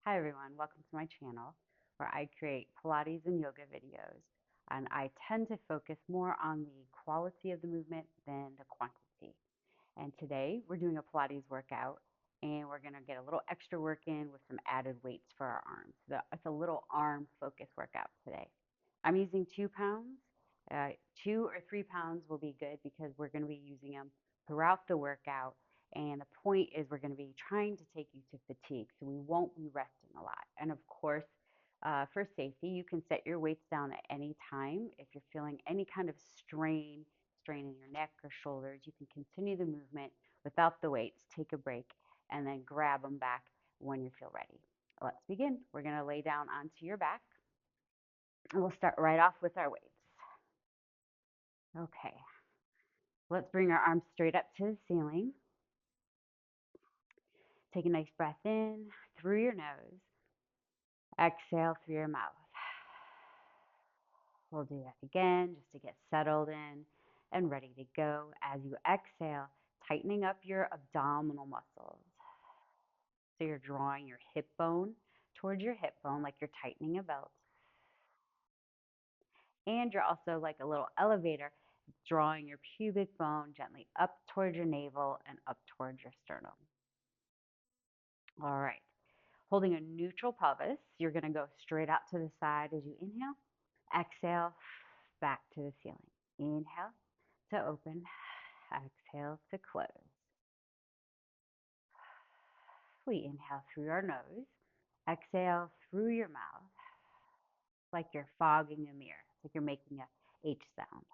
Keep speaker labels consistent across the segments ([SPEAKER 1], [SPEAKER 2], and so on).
[SPEAKER 1] Hi everyone, welcome to my channel where I create Pilates and yoga videos, and I tend to focus more on the quality of the movement than the quantity. And today we're doing a Pilates workout, and we're going to get a little extra work in with some added weights for our arms. So it's a little arm focus workout today. I'm using 2 pounds. 2 or 3 pounds will be good because we're going to be using them throughout the workout. And the point is we're going to be trying to take you to fatigue, so we won't be resting a lot. And of course, for safety, you can set your weights down at any time. If you're feeling any kind of strain in your neck or shoulders, you can continue the movement without the weights, take a break, and then grab them back when you feel ready. Let's begin. We're going to lay down onto your back, and we'll start right off with our weights. Okay, let's bring our arms straight up to the ceiling. Take a nice breath in through your nose. Exhale through your mouth. We'll do that again just to get settled in and ready to go. As you exhale, tightening up your abdominal muscles. So you're drawing your hip bone towards your hip bone like you're tightening a belt. And you're also like a little elevator, drawing your pubic bone gently up towards your navel and up towards your sternum. All right. Holding a neutral pelvis, you're going to go straight out to the side as you inhale. Exhale, back to the ceiling. Inhale to open. Exhale to close. We inhale through our nose. Exhale through your mouth, like you're fogging a mirror, like you're making a H sound.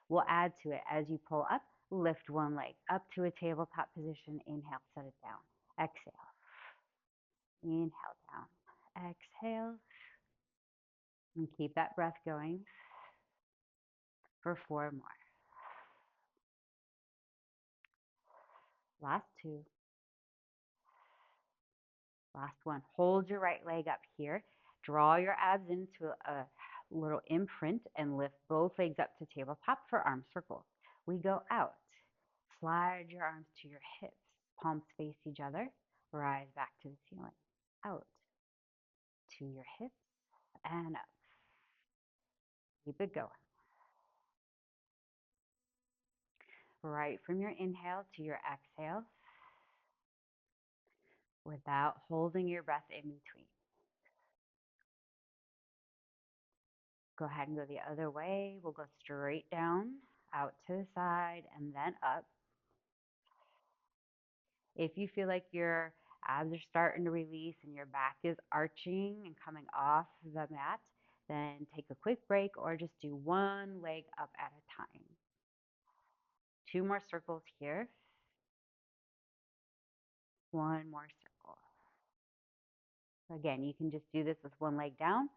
[SPEAKER 1] We'll add to it as you pull up. Lift one leg up to a tabletop position. Inhale, set it down. Exhale. Inhale down. Exhale. And keep that breath going for 4 more. Last 2. Last one. Hold your right leg up here. Draw your abs into a little imprint and lift both legs up to tabletop for arm circles. We go out. Slide your arms to your hips. Palms face each other. Rise back to the ceiling. Out to your hips and up. Keep it going. Right from your inhale to your exhale without holding your breath in between. Go ahead and go the other way. We'll go straight down, out to the side, and then up. If you feel like your abs are starting to release and your back is arching and coming off the mat, then take a quick break or just do one leg up at a time. 2 more circles here. 1 more circle. Again, you can just do this with one leg down,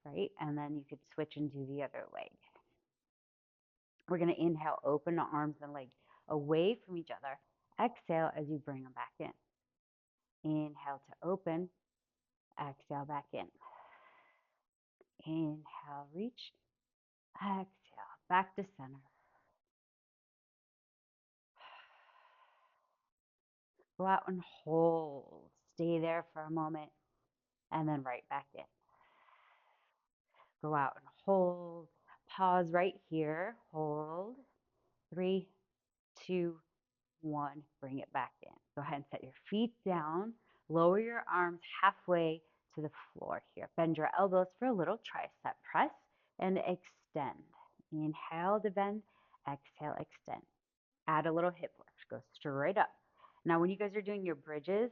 [SPEAKER 1] right? And then you could switch and do the other leg. We're going to inhale, open the arms and legs away from each other. Exhale as you bring them back in. Inhale to open. Exhale back in. Inhale, reach. Exhale, back to center. Go out and hold. Stay there for a moment and then right back in. Go out and hold. Pause right here. Hold. 3, 2, 1. Bring it back in. Go ahead and set your feet down. Lower your arms halfway to the floor here. Bend your elbows for a little tricep press and extend. Inhale to bend. Exhale, extend. Add a little hip lift. Go straight up. Now, when you guys are doing your bridges,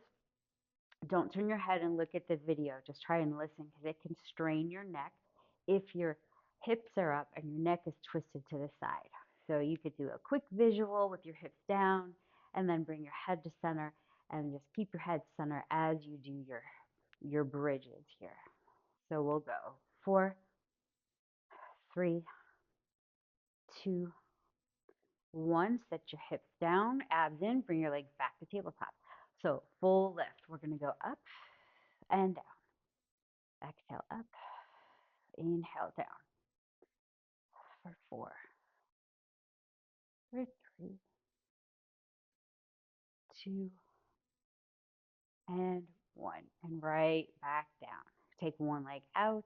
[SPEAKER 1] don't turn your head and look at the video. Just try and listen because it can strain your neck if your hips are up and your neck is twisted to the side. So you could do a quick visual with your hips down and then bring your head to center and just keep your head center as you do your bridges here. So we'll go 4, 3, 2, 1. Set your hips down, abs in, bring your legs back to tabletop. So full lift. We're going to go up and down. Exhale up, inhale down for 4, for 3, 2, and one, and right back down. Take one leg out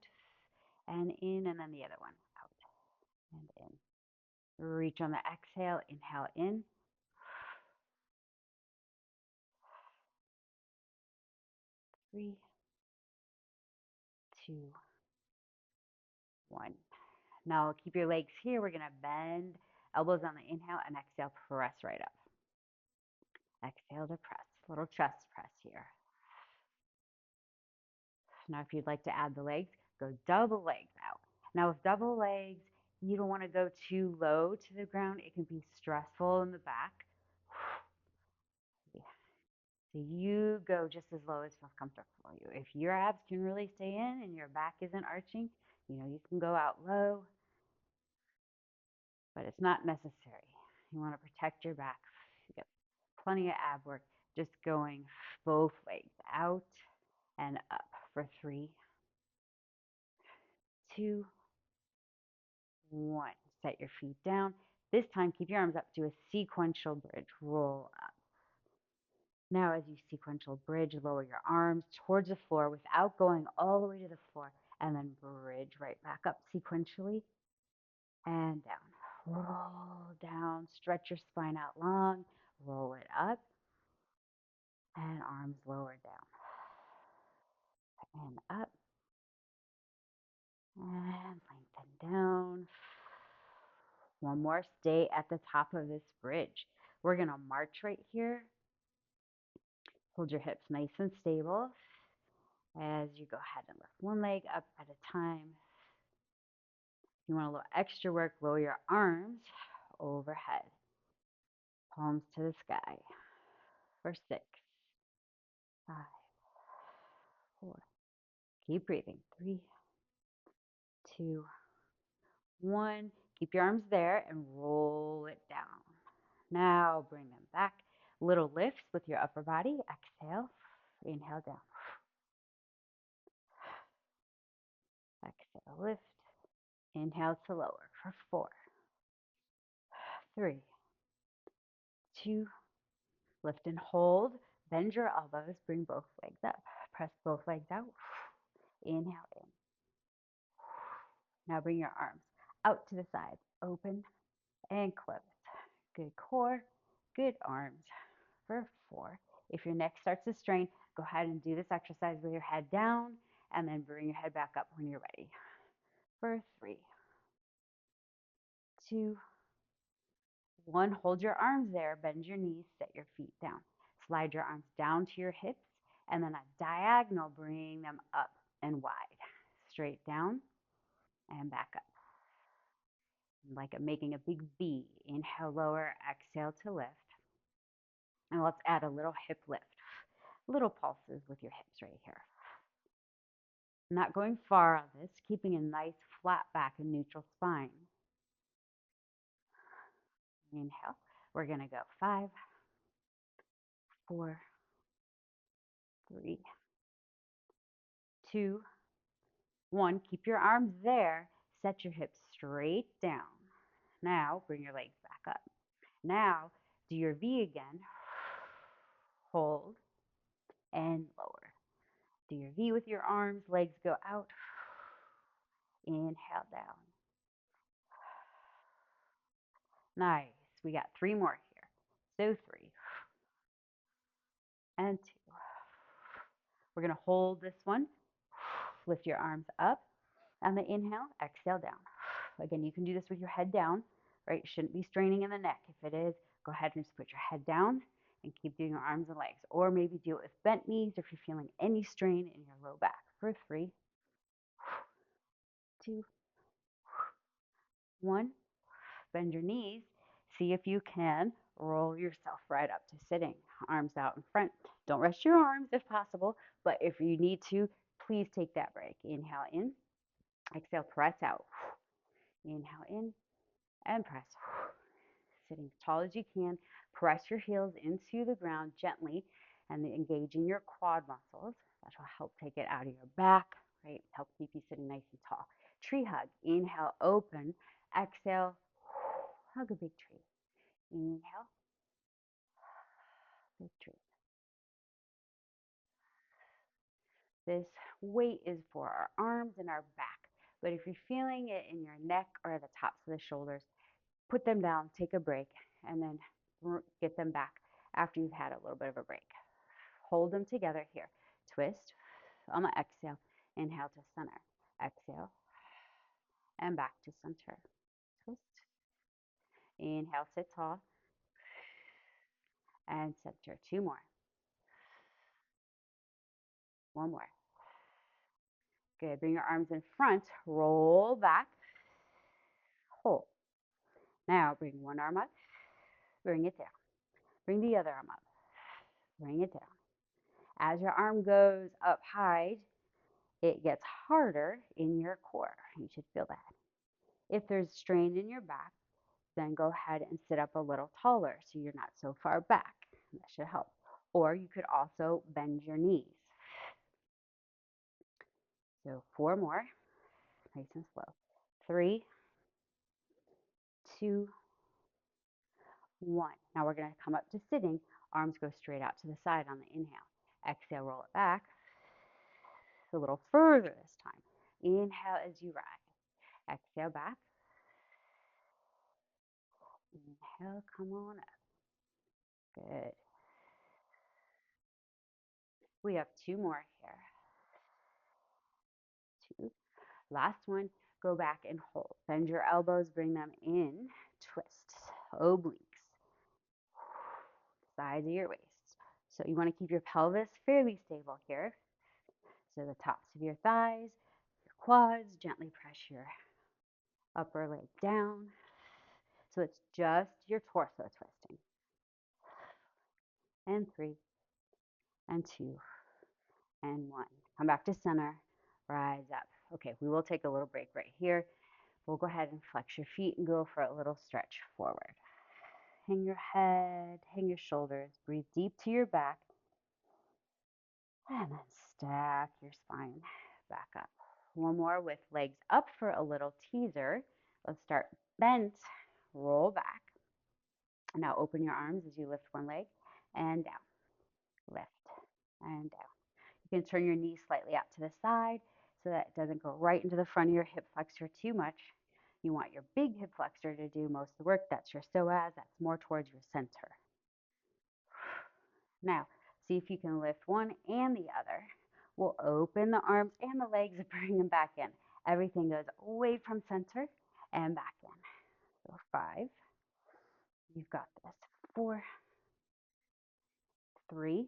[SPEAKER 1] and in, and then the other one out and in. Reach on the exhale, inhale in. 3, 2, 1. Now keep your legs here. We're going to bend, elbows on the inhale, and exhale, press right up. Exhale to press, little chest press here. Now if you'd like to add the legs, go double legs out. Now with double legs, you don't want to go too low to the ground. It can be stressful in the back. So you go just as low as feels comfortable for you. If your abs can really stay in and your back isn't arching, you can go out low, but it's not necessary. You want to protect your back. You get plenty of ab work just going both legs out and up for 3, 2, 1. Set your feet down. This time, keep your arms up. Do a sequential bridge. Roll up. Now, as you sequential bridge, lower your arms towards the floor without going all the way to the floor, and then bridge right back up sequentially and down. Roll down. Stretch your spine out long. Roll it up, and arms lower down and up, and lengthen down. One more. Stay at the top of this bridge. We're going to march right here. Hold your hips nice and stable as you go ahead and lift one leg up at a time. If you want a little extra work, lower your arms overhead, palms to the sky for 6, 5, 4. Keep breathing. 3, 2, 1. Keep your arms there and roll it down. Now bring them back. Little lifts with your upper body. Exhale. Inhale down. Exhale, lift. Inhale to lower for 4, 3, 2. Lift and hold. Bend your elbows. Bring both legs up. Press both legs out. Inhale in. Now bring your arms out to the sides. Open and close. Good core. Good arms for 4. If your neck starts to strain, go ahead and do this exercise with your head down and then bring your head back up when you're ready. For 3, 2, 1. Hold your arms there. Bend your knees. Set your feet down. Slide your arms down to your hips and then a diagonal, bring them up and wide. Straight down and back up. Like making a big V. Inhale, lower, exhale to lift. And let's add a little hip lift. Little pulses with your hips right here. Not going far on this, keeping a nice flat back and neutral spine. Inhale. We're going to go 5, 4, 3, 2, 1. Keep your arms there. Set your hips straight down. Now, bring your legs back up. Now, do your V again. Hold and lower. Do your V with your arms. Legs go out. Inhale down. Nice. We got 3 more here. So 3 and 2. We're going to hold this one. Lift your arms up. On the inhale, exhale down. Again, you can do this with your head down, right? You shouldn't be straining in the neck. If it is, go ahead and just put your head down and keep doing your arms and legs. Or maybe do it with bent knees if you're feeling any strain in your low back. For 3, 2, 1. Bend your knees. See if you can roll yourself right up to sitting. Arms out in front. Don't rest your arms if possible, but if you need to, please take that break. Inhale in. Exhale, press out. Inhale in and press. Sitting as tall as you can. Press your heels into the ground gently and engaging your quad muscles. That will help take it out of your back, right? Help keep you sitting nice and tall. Tree hug. Inhale, open. Exhale, hug a big tree. Inhale, big tree. This weight is for our arms and our back. But if you're feeling it in your neck or the tops of the shoulders, put them down, take a break, and then get them back after you've had a little bit of a break. Hold them together here. Twist on the exhale. Inhale to center. Exhale and back to center. Twist. Inhale, sit tall and center. Two more. One more. Good. Bring your arms in front. Roll back. Hold. Now bring one arm up. Bring it down. Bring the other arm up. Bring it down. As your arm goes up high, it gets harder in your core. You should feel that. If there's strain in your back, then go ahead and sit up a little taller so you're not so far back. That should help. Or you could also bend your knees. So 4 more, nice and slow. 3, 2, 1. Now we're going to come up to sitting. Arms go straight out to the side on the inhale. Exhale, roll it back. A little further this time. Inhale as you rise. Exhale back. Inhale, come on up. Good. We have 2 more here. 2. Last one, go back and hold. Bend your elbows, bring them in. Twist. Obliques. Sides of your waist. So you want to keep your pelvis fairly stable here. So the tops of your thighs, your quads, gently press your upper leg down. So it's just your torso twisting. And 3, and 2, and 1. Come back to center, rise up. Okay, we will take a little break right here. We'll go ahead and flex your feet and go for a little stretch forward. Hang your head, hang your shoulders, breathe deep to your back, and then stack your spine back up. One more with legs up for a little teaser. Let's start bent, roll back. Now open your arms as you lift one leg and down, lift and down. You can turn your knees slightly out to the side so that it doesn't go right into the front of your hip flexor too much. You want your big hip flexor to do most of the work. That's your psoas. That's more towards your center. Now, see if you can lift one and the other. We'll open the arms and the legs and bring them back in. Everything goes away from center and back in. So 5. You've got this. 4, 3,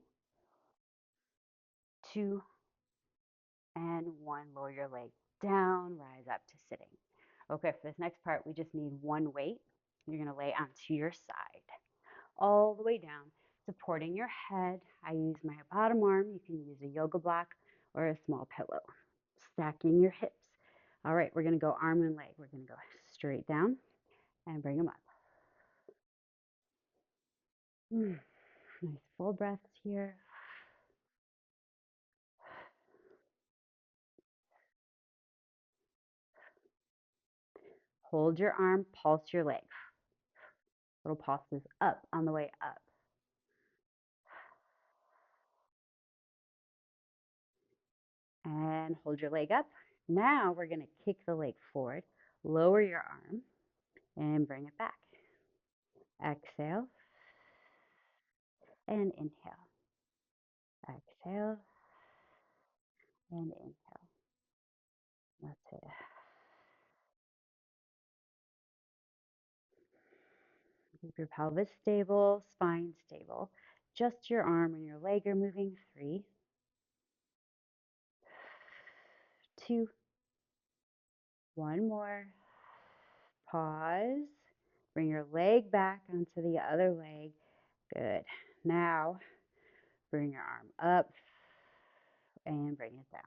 [SPEAKER 1] 2, and 1. Lower your leg down, rise up to sitting. Okay, for this next part, we just need one weight. You're going to lay onto your side, all the way down, supporting your head. I use my bottom arm. You can use a yoga block or a small pillow. Stacking your hips. All right, we're going to go arm and leg. We're going to go straight down and bring them up. Nice full breaths here. Hold your arm, pulse your leg. Little pulses up on the way up. And hold your leg up. Now we're going to kick the leg forward, lower your arm, and bring it back. Exhale and inhale. Exhale and inhale. That's it. Keep your pelvis stable, spine stable. Just your arm and your leg are moving. 3, 2, 1 more. Pause. Bring your leg back onto the other leg. Good. Now, bring your arm up and bring it down.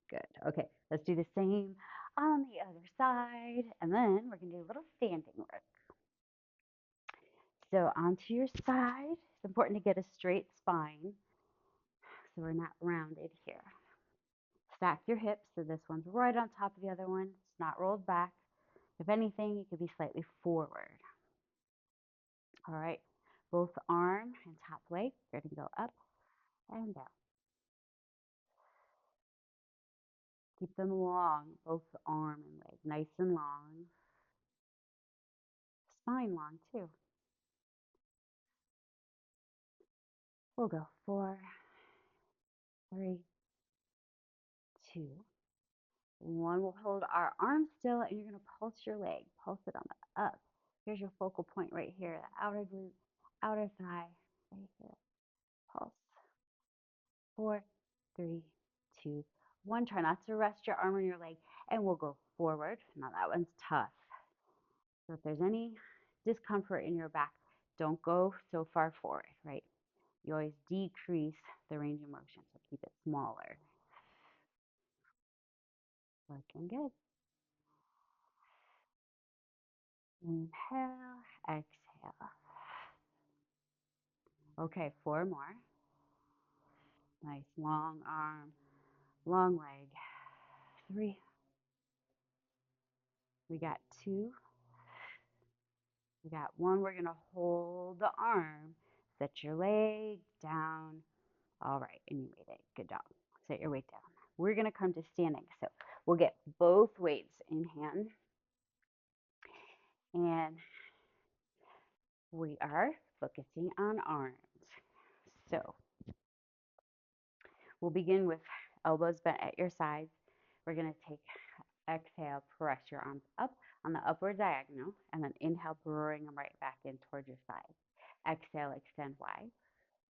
[SPEAKER 1] Good. Okay, let's do the same on the other side. And then we're going to do a little standing work. So onto your side. It's important to get a straight spine so we're not rounded here. Stack your hips so this one's right on top of the other one. It's not rolled back. If anything, it could be slightly forward. All right, both arm and top leg are going to go up and down. Keep them long, both arm and leg, nice and long. Spine long too. We'll go 4, 3, 2, 1. We'll hold our arms still, and you're going to pulse your leg. Pulse it on the up. Here's your focal point right here, the outer glute, outer thigh, right here. Pulse. 4, 3, 2, 1. Try not to rest your arm or your leg, and we'll go forward. Now that one's tough. So if there's any discomfort in your back, don't go so far forward, right? You always decrease the range of motion, so keep it smaller. Looking good. Inhale, exhale. Okay, 4 more. Nice long arm, long leg. 3. We got 2. We got 1. We're going to hold the arm. Set your leg down. All right, and you made it. Good job. Set your weight down. We're going to come to standing. So we'll get both weights in hand. And we are focusing on arms. So we'll begin with elbows bent at your sides. We're going to take, exhale, press your arms up on the upward diagonal, and then inhale, bring them right back in towards your sides. Exhale, extend wide.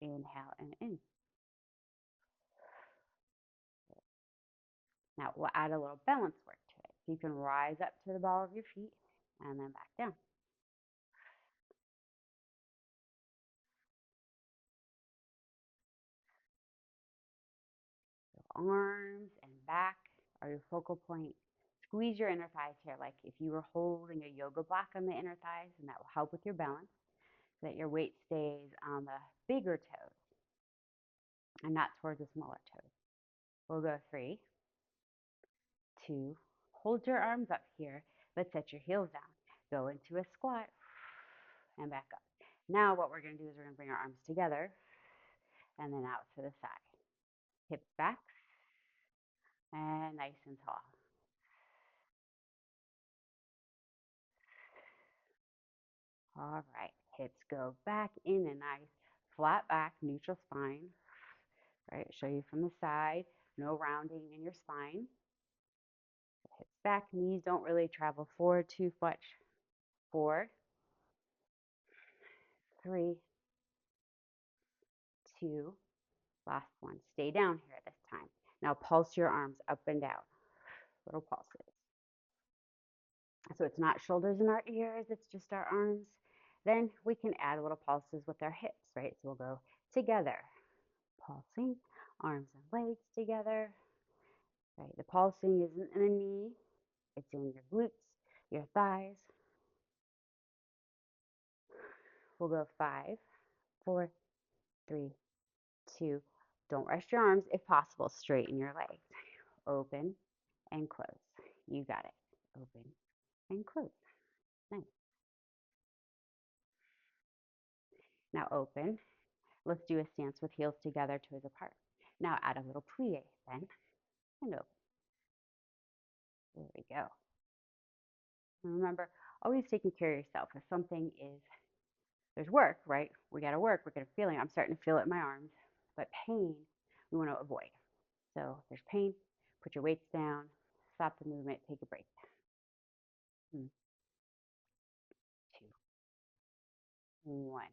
[SPEAKER 1] Inhale and in. Now we'll add a little balance work to it. So you can rise up to the ball of your feet and then back down. Arms and back are your focal point. Squeeze your inner thighs here like if you were holding a yoga block on the inner thighs, and that will help with your balance, so that your weight stays on the bigger toes and not towards the smaller toes. We'll go 3, 2, hold your arms up here, but set your heels down. Go into a squat and back up. Now what we're going to do is we're going to bring our arms together and then out to the side. Hips back and nice and tall. All right, hips go back in a nice flat back, neutral spine. Right, show you from the side, no rounding in your spine. Hips back, knees don't really travel forward too much. 4, 3, 2, last one. Stay down here this time. Now pulse your arms up and down, little pulses. So it's not shoulders and our ears, it's just our arms. Then we can add little pulses with our hips, right? So we'll go together, pulsing, arms and legs together. Right, the pulsing isn't in the knee, it's in your glutes, your thighs. We'll go 5, 4, 3, 2. Don't rest your arms. If possible, straighten your legs. Open and close. You got it. Open and close. Nice. Now open. Let's do a stance with heels together, toes apart. Now add a little plie. Then and open. There we go. And remember, always taking care of yourself. If something is, there's work, right? We got to work. We're going to feel it. I'm starting to feel it in my arms. But pain, we want to avoid. So if there's pain, put your weights down, stop the movement, take a break. 2, 1.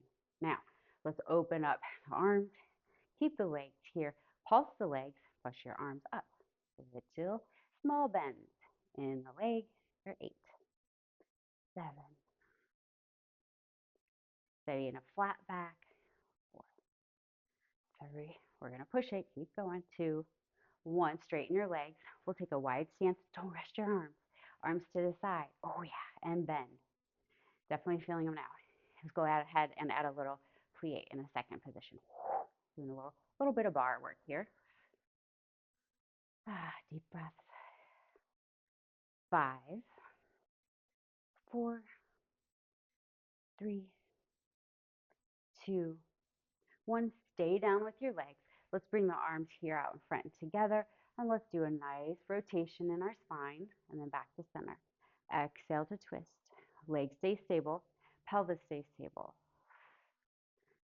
[SPEAKER 1] Now, let's open up the arms. Keep the legs here. Pulse the legs. Push your arms up. Pivot to small bends in the leg for 8, 7. Stay in a flat back. 4, 3. We're going to push it. Keep going. 2, 1. Straighten your legs. We'll take a wide stance. Don't rest your arms. Arms to the side. Oh, yeah. And bend. Definitely feeling them now. Let's go ahead and add a little plie in the second position. Doing a little bit of bar work here. Deep breaths. 5, 4, 3, 2, 1. Stay down with your legs. Let's bring the arms here out in front and together. And let's do a nice rotation in our spine and then back to center. Exhale to twist. Legs stay stable. Pelvis stay stable.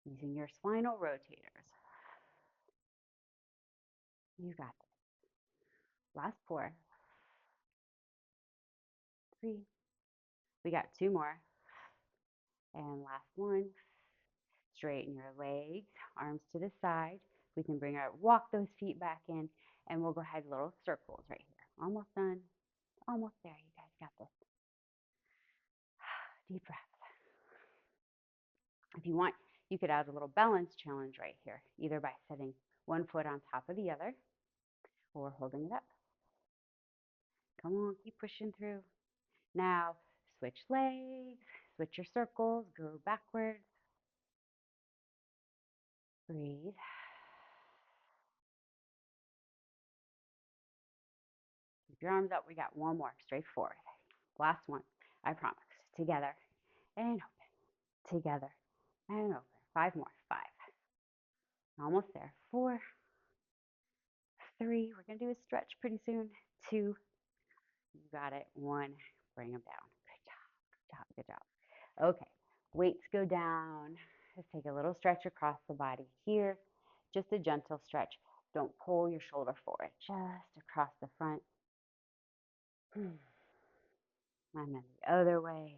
[SPEAKER 1] Using your spinal rotators. You got it. Last 4. 3. We got 2 more. And last 1. Straighten your legs, arms to the side. We can walk those feet back in, and we'll go ahead little circles right here. Almost done. Almost there. You guys got this. Deep breath. If you want, you could add a little balance challenge right here, either by setting one foot on top of the other or holding it up. Come on, keep pushing through. Now, switch legs, switch your circles, go backwards. Breathe. Keep your arms up. We got one more, straight forward. Last one, I promise. Together and open. Together and open. 5 more. 5. Almost there. 4, 3. We're going to do a stretch pretty soon. 2. You got it. 1. Bring them down. Good job. Good job. Good job. Okay. Weights go down. Let's take a little stretch across the body here. Just a gentle stretch. Don't pull your shoulder forward. Just across the front. And then the other way.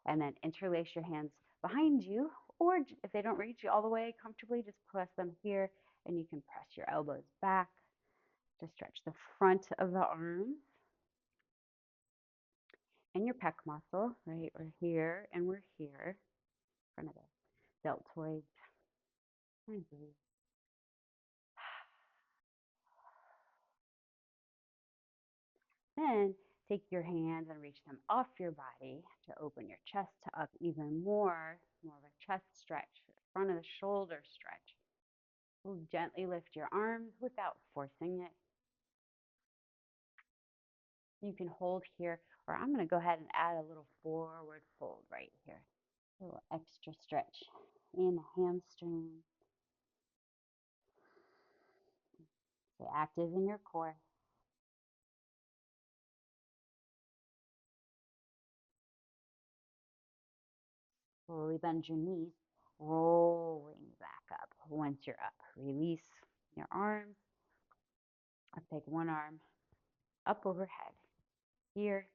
[SPEAKER 1] And then interlace your hands behind you, or if they don't reach you all the way comfortably, just press them here, and you can press your elbows back to stretch the front of the arms and your pec muscle, right? We're here and we're here, in front of the deltoids. And breathe. Then take your hands and reach them off your body to open your chest up even more of a chest stretch, front of the shoulder stretch. We'll gently lift your arms without forcing it. You can hold here, or I'm going to go ahead and add a little forward fold right here. A little extra stretch in the hamstring. Stay active in your core. Slowly bend your knees, rolling back up. Once you're up, release your arms. Let's take one arm up overhead here.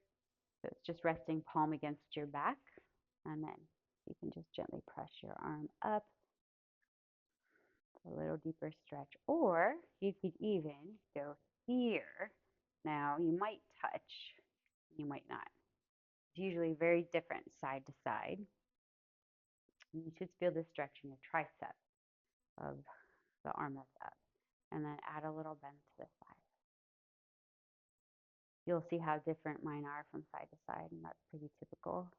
[SPEAKER 1] So it's just resting palm against your back. And then you can just gently press your arm up. A little deeper stretch. Or you could even go here. Now you might touch, you might not. It's usually very different side to side. You should feel this stretch in your tricep of the arm that's up. And then add a little bend to the side. You'll see how different mine are from side to side, and that's pretty typical.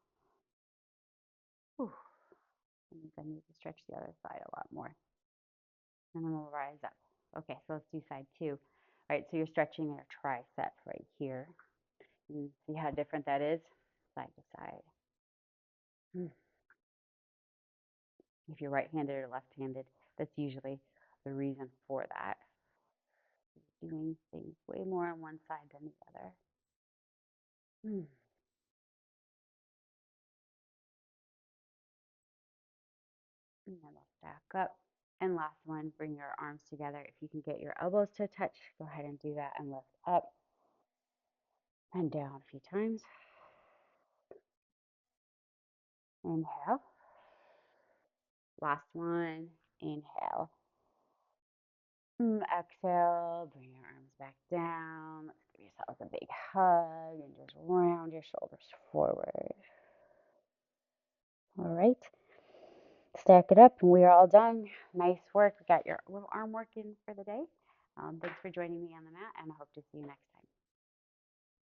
[SPEAKER 1] Whew. And then you can stretch the other side a lot more. And then we'll rise up. Okay, so let's do side 2. All right, so you're stretching your tricep right here. You see how different that is? Side to side. If you're right-handed or left-handed, that's usually the reason for that. Doing things way more on one side than the other. And then we'll stack up. And last one, bring your arms together. If you can get your elbows to touch, go ahead and do that and lift up and down a few times. Inhale. Last one. Inhale. Exhale. Bring your arms back down. Let's give yourself a big hug and just round your shoulders forward. All right. Stack it up and we are all done. Nice work. We got your little arm work in for the day. Thanks for joining me on the mat, and I hope to see you next time.